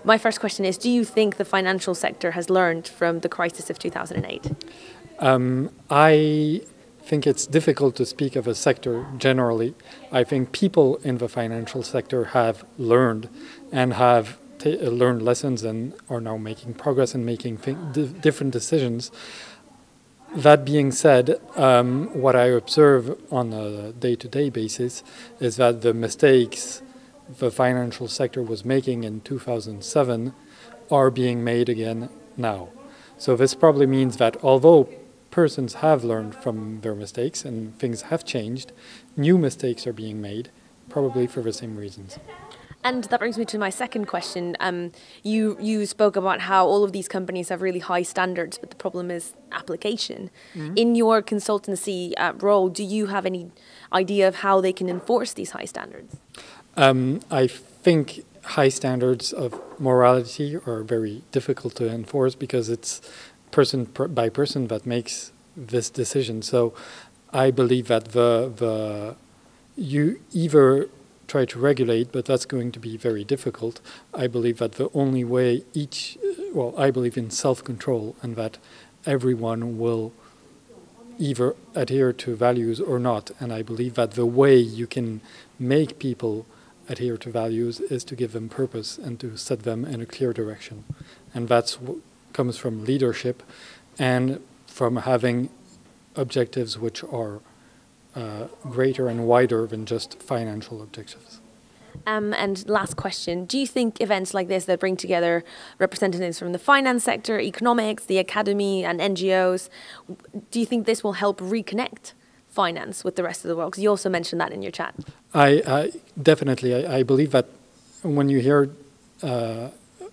My first question is, do you think the financial sector has learned from the crisis of 2008? I think it's difficult to speak of a sector generally. I think people in the financial sector have learned and have learned lessons and are now making progress and making different decisions. That being said, what I observe on a day-to-day basis is that the mistakes the financial sector was making in 2007 are being made again now. So this probably means that although persons have learned from their mistakes and things have changed, new mistakes are being made, probably for the same reasons. And that brings me to my second question. You spoke about how all of these companies have really high standards, but the problem is application. Mm-hmm. In your consultancy role, do you have any idea of how they can enforce these high standards? I think high standards of morality are very difficult to enforce because it's person by person that makes this decision. So I believe that you either try to regulate, but that's going to be very difficult. I believe that the only way I believe in self-control and that everyone will either adhere to values or not. And I believe that the way you can make people adhere to values is to give them purpose and to set them in a clear direction. And that's what comes from leadership and from having objectives which are greater and wider than just financial objectives. And last question, do you think events like this that bring together representatives from the finance sector, economics, the academy and NGOs, do you think this will help reconnect finance with the rest of the world? Because you also mentioned that in your chat. I definitely believe that when you hear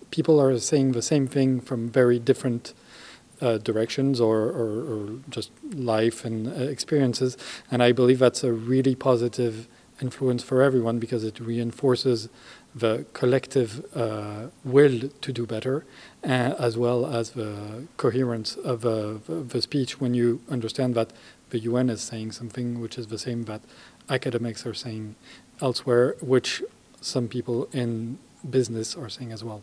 people are saying the same thing from very different directions or just life and experiences, and I believe that's a really positive influence for everyone because it reinforces the collective will to do better, as well as the coherence of the speech when you understand that the UN is saying something which is the same that academics are saying elsewhere, which some people in business are saying as well.